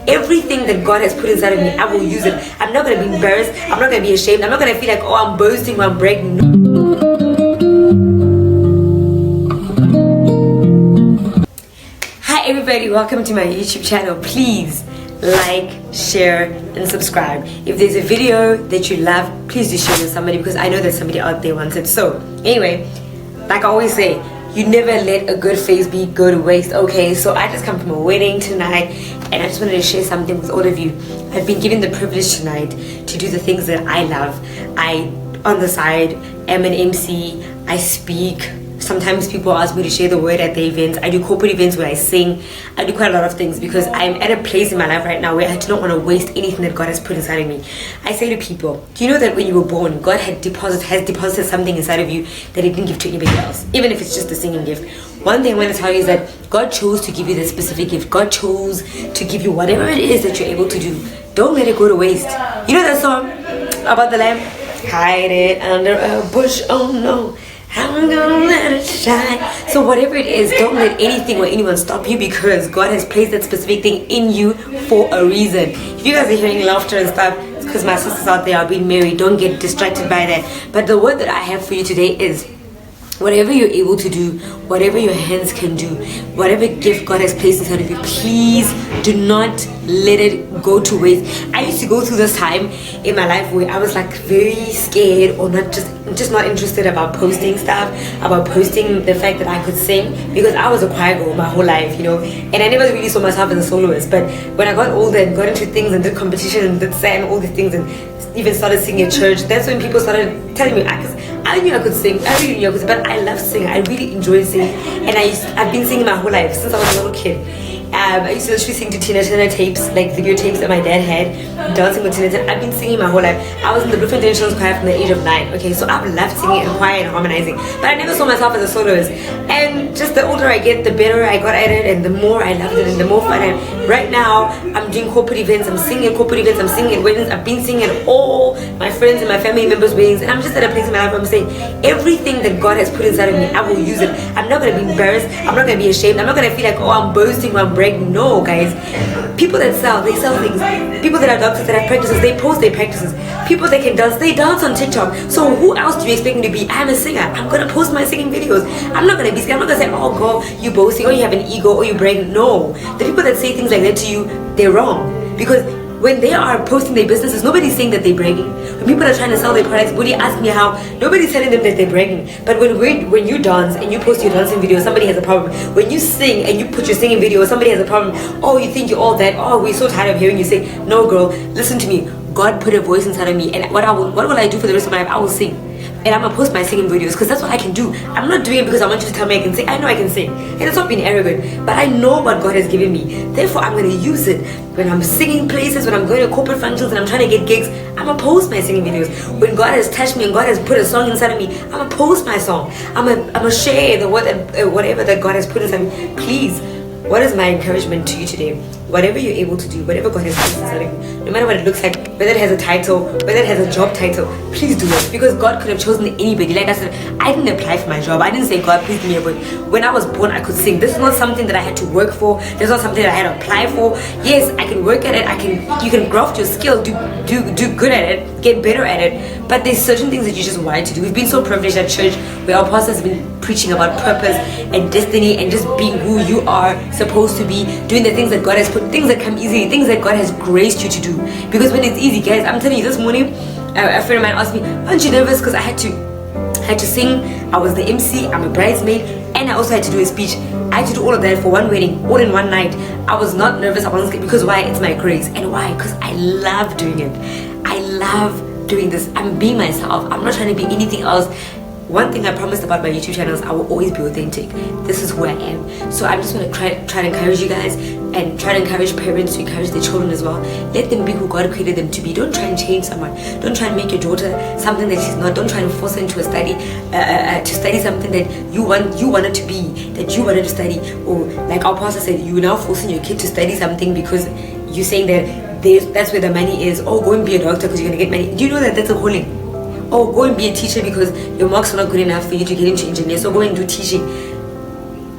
everything that God has put inside of me, I will use it. I'm not going to be embarrassed. I'm not going to be ashamed. I'm not going to feel like, oh, I'm boasting or I'm bragging. No. Hi everybody, welcome to my YouTube channel. Please like, share and subscribe. If there's a video that you love, please do share with somebody, because I know that somebody out there wants it. So anyway, like I always say, you never let a good face go to waste. Okay, so I just come from a wedding tonight and I just wanted to share something with all of you. I've been given the privilege tonight to do the things that I love. I, on the side, am an MC. I speak. Sometimes people ask me to share the word at the events. I do corporate events where I sing. I do quite a lot of things because I'm at a place in my life right now where I do not want to waste anything that God has put inside of me. I say to people, do you know that when you were born, God has deposited something inside of you that He didn't give to anybody else, even if it's just a singing gift. One thing I want to tell you is that God chose to give you this specific gift. God chose to give you whatever it is that you're able to do. Don't let it go to waste. You know that song about the lamb? Hide it under a bush, oh no, I'm gonna let it shine. So whatever it is, don't let anything or anyone stop you, because God has placed that specific thing in you for a reason. If you guys are hearing laughter and stuff, it's because my sisters out there are being married. Don't get distracted by that. But the word that I have for you today is, whatever you're able to do, whatever your hands can do, whatever gift God has placed inside of you, please do not let it go to waste. I used to go through this time in my life where I was like very scared, or just not interested about posting stuff, about posting the fact that I could sing, because I was a choir girl my whole life, you know, and I never really saw myself as a soloist. But when I got older and got into things and did competition and did sang all these things and even started singing at church, that's when people started telling me, I knew I could sing, I really knew I could sing, but I love singing. I really enjoy singing, and I've been singing my whole life since I was a little kid. I used to literally sing to Tina Turner tapes, like video tapes that my dad had, dancing with Tina Turner. I've been singing my whole life. I was in the Blueprint International Choir from the age of 9. Okay, so I've loved singing and choir and harmonizing, but I never saw myself as a soloist. And just the older I get, the better I got at it, and the more I loved it, and the more fun I had. Right now, I'm doing corporate events. I'm singing at corporate events. I'm singing at weddings. I've been singing at all my friends and my family members' weddings, and I'm just at a place in my life where I'm saying, everything that God has put inside of me, I will use it. I'm not going to be embarrassed. I'm not going to be ashamed. I'm not going to feel like, oh, I'm boasting or I'm bragging. No, guys. People that sell, they sell things. People that are doctors, that have practices, they post their practices. People that can dance, they dance on TikTok. So who else do you expect me to be? I'm a singer. I'm going to post my singing videos. I'm not going to be scared. I'm not going to say, oh, girl, you boasting, or you have an ego, or you bragging. No. The people that say things like that to you, they're wrong. Because when they are posting their businesses, nobody's saying that they're bragging. When people are trying to sell their products, when you ask me how, nobody's telling them that they're bragging. But when you dance and you post your dancing video, somebody has a problem. When you sing and you put your singing video, somebody has a problem. Oh, you think you're all that. Oh, we're so tired of hearing you say. No, girl, listen to me. God put a voice inside of me, and what will I do for the rest of my life? I will sing. And I'm gonna post my singing videos because that's what I can do. I'm not doing it because I want you to tell me I can sing. I know I can sing, and it's not being arrogant, but I know what God has given me. Therefore, I'm gonna use it when I'm singing places, when I'm going to corporate functions and I'm trying to get gigs. I'm gonna post my singing videos. When God has touched me and God has put a song inside of me, I'm gonna post my song. I'm gonna share the word, whatever that God has put inside me. Please, what is my encouragement to you today? Whatever you're able to do, whatever God has placed inside of you, no matter what it looks like, whether it has a title, whether it has a job title, please do it. Because God could have chosen anybody. Like I said, I didn't apply for my job. I didn't say, God, please give me a voice. When I was born, I could sing. This is not something that I had to work for. This is not something that I had to apply for. Yes, I can work at it. You can graft your skill, do good at it, get better at it. But there's certain things that you just wired to do. We've been so privileged at church where our pastor has been preaching about purpose and destiny and just being who you are supposed to be, doing the things that God has put, things that come easily, things that God has graced you to do. Because when it's easy, guys, I'm telling you, this morning a friend of mine asked me, aren't you nervous? Because I had to sing. I was the MC, I'm a bridesmaid, and I also had to do a speech. I had to do all of that for one wedding, all in one night. I was not nervous. I wasn't scared. Because why? It's my grace. And why? Because I love doing it. I love doing this. I'm being myself. I'm not trying to be anything else. One thing I promised about my YouTube channel is I will always be authentic. This is who I am. So I'm just going to try to encourage you guys, and try to encourage parents to encourage their children as well. Let them be who God created them to be. Don't try and change someone. Don't try and make your daughter something that she's not. Don't try and force her into a study to study something that you wanted to be, that you wanted to study. Or like our pastor said, you're now forcing your kid to study something because you're saying that that's where the money is. Oh, go and be a doctor because you're going to get money. Do you know that that's a calling? Oh, go and be a teacher because your marks are not good enough for you to get into engineering, so go and do teaching.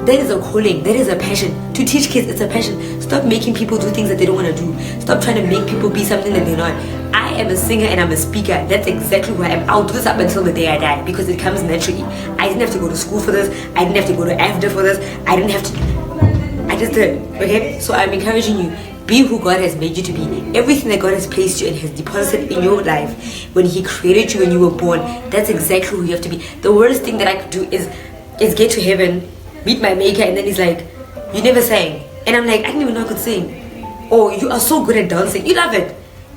That is a calling. That is a passion. To teach kids, it's a passion. Stop making people do things that they don't want to do. Stop trying to make people be something that they're not. I am a singer and I'm a speaker. That's exactly who I am. I'll do this up until the day I die because it comes naturally. I didn't have to go to school for this. I didn't have to go to AFDA for this. I didn't have to. I just did. Okay? So I'm encouraging you. Be who God has made you to be. Everything that God has placed you and has deposited in your life when He created you when you were born, that's exactly who you have to be. The worst thing that I could do is get to heaven, meet my maker, and then He's like, you never sang. And I'm like, I didn't even know I could sing. Or you are so good at dancing. You love it.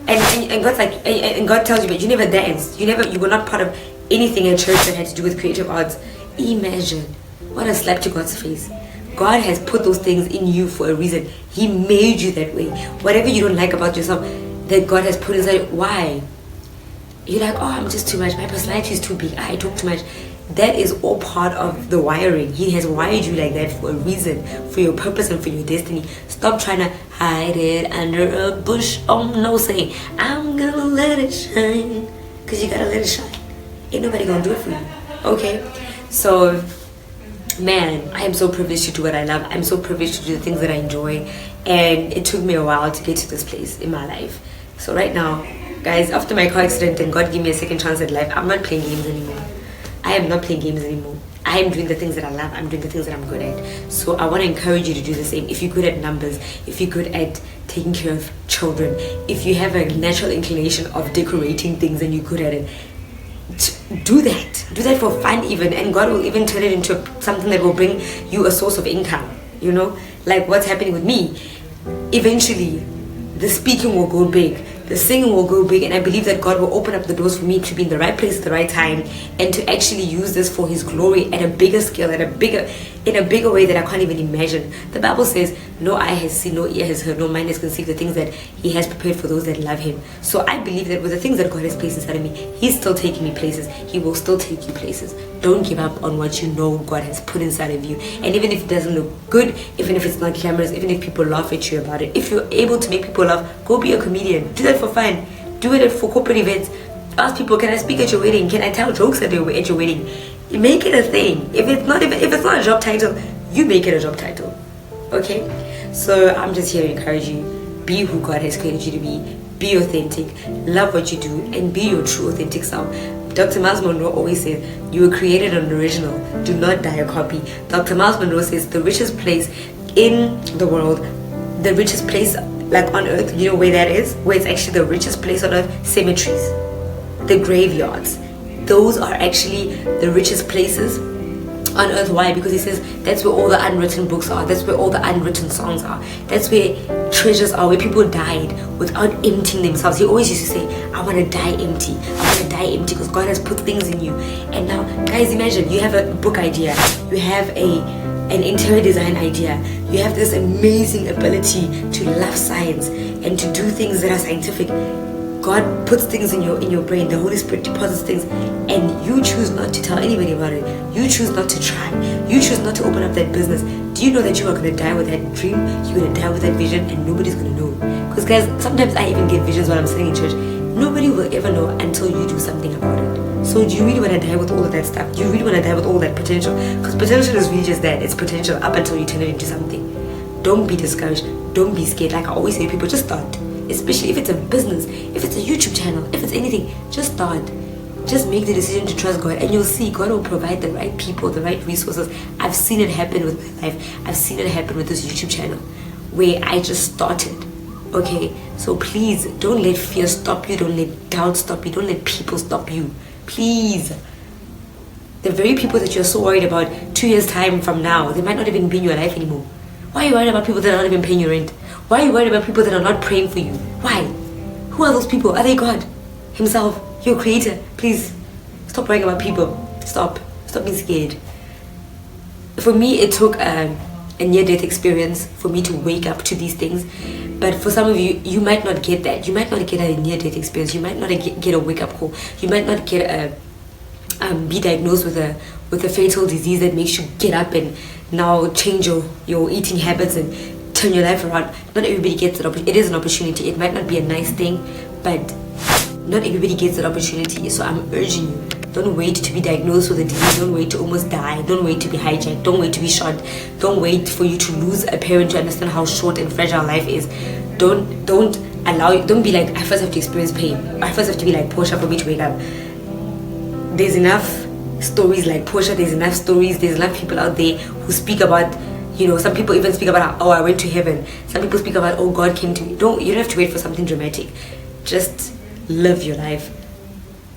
And God's like, and God tells you, but you never danced. You were not part of anything in church that had to do with creative arts. Imagine what a slap to God's face. God has put those things in you for a reason. He made you that way. Whatever you don't like about yourself that God has put inside, why? You're like, oh, I'm just too much. My personality is too big. I talk too much. That is all part of the wiring. He has wired you like that for a reason, for your purpose and for your destiny. Stop trying to hide it under a bush. Oh no, say, I'm gonna let it shine. Because you gotta let it shine. Ain't nobody gonna do it for you. Okay? So, man, I am so privileged to do what I love. I'm so privileged to do the things that I enjoy. And it took me a while to get to this place in my life. So right now, guys, after my car accident and God gave me a second chance at life, I'm not playing games anymore. I am not playing games anymore. I am doing the things that I love. I'm doing the things that I'm good at. So I want to encourage you to do the same. If you're good at numbers, if you're good at taking care of children, if you have a natural inclination of decorating things and you're good at it, do that. Do that for fun even. And God will even turn it into something that will bring you a source of income. You know? Like what's happening with me. Eventually, the speaking will go big. The singing will go big, and I believe that God will open up the doors for me to be in the right place at the right time and to actually use this for His glory at a bigger scale, in a bigger way that I can't even imagine. The Bible says, no eye has seen, no ear has heard, no mind has conceived the things that He has prepared for those that love Him. So I believe that with the things that God has placed inside of me, He's still taking me places. He will still take you places. Don't give up on what you know God has put inside of you. And even if it doesn't look good, even if it's not glamorous, even if people laugh at you about it, if you're able to make people laugh, go be a comedian. Do that for fun. Do it for corporate events. Ask people, can I speak at your wedding? Can I tell jokes at your wedding? Make it a thing. If it's not a job title, you make it a job title. Okay? So I'm just here to encourage you. Be who God has created you to be. Be authentic. Love what you do and be your true authentic self. Dr. Myles Munroe always says, you were created an original. Do not die a copy. Dr. Myles Munroe says the richest place in the world, the richest place like on earth, you know where that is? Where it's actually the richest place on earth? Cemeteries. The graveyards. Those are actually the richest places on earth. Why? Because he says that's where all the unwritten books are. That's where all the unwritten songs are. That's where treasures are, where people died without emptying themselves. He always used to say, I want to die empty. I want to die empty because God has put things in you. And now, guys, imagine you have a book idea. You have an interior design idea. You have this amazing ability to love science and to do things that are scientific. God puts things in your brain. The Holy Spirit deposits things, and you choose not to tell anybody about it. You choose not to try. You choose not to open up that business. Do you know that you are going to die with that dream? You're going to die with that vision, and nobody's going to know. Because guys, sometimes I even get visions while I'm sitting in church. Nobody will ever know until you do something about it. So do you really want to die with all of that stuff? Do you really want to die with all that potential? Because potential is really just that. It's potential up until you turn it into something. Don't be discouraged. Don't be scared. Like I always say to people, just start. Especially if it's a business, if it's a YouTube channel, if it's anything, just start. Just make the decision to trust God, and you'll see God will provide the right people, the right resources. I've seen it happen with my life. I've seen it happen with this YouTube channel where I just started. Okay, so please don't let fear stop you. Don't let doubt stop you. Don't let people stop you. Please. The very people that you're so worried about 2 years time from now, they might not even be in your life anymore. Why are you worried about people that are not even paying your rent? Why are you worried about people that are not praying for you? Why? Who are those people? Are they God Himself, your creator? Please stop worrying about people. Stop being scared. For me, it took a near-death experience for me to wake up to these things. But for some of you, you might not get that. You might not get a near-death experience. You might not get a wake-up call. You might not get be diagnosed with a fatal disease that makes you get up and now change your eating habits and turn your life around. Not everybody gets that opportunity. It is an opportunity. It might not be a nice thing, but not everybody gets that opportunity. So I'm urging you, Don't wait to be diagnosed with a disease. Don't wait to almost die. Don't wait to be hijacked. Don't wait to be shot. Don't wait for you to lose a parent to understand how short and fragile life is. Don't be like, I first have to experience pain. I first have to be like Portia for me to wake up. There's enough stories like Portia. There's enough people out there who speak about, some people even speak about, oh, I went to heaven. Some people speak about, oh, God came to me. You don't have to wait for something dramatic. Just live your life.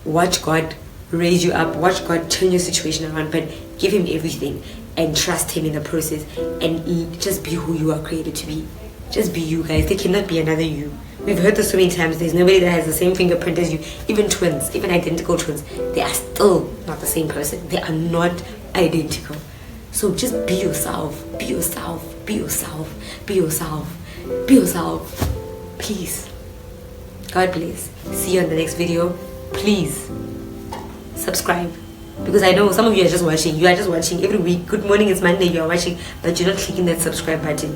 Watch God raise you up. Watch God turn your situation around, but give him everything and trust him in the process, and just be who you are created to be. Just be you, guys. There cannot be another you. We've heard this so many times. There's nobody that has the same fingerprint as you. Even twins, even identical twins, they are still not the same person. They are not identical. So just be yourself. Be yourself. Be yourself. Be yourself. Be yourself. Please. God bless. See you on the next video. Please subscribe, because I know some of you are just watching. You are just watching every week. Good morning, it's Monday. You are watching, but you're not clicking that subscribe button,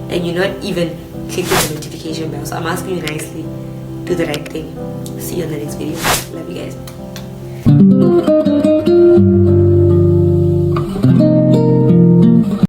and you're not even clicking the notification bell. So I'm asking you nicely, do the right thing. See you on the next video. Love you guys.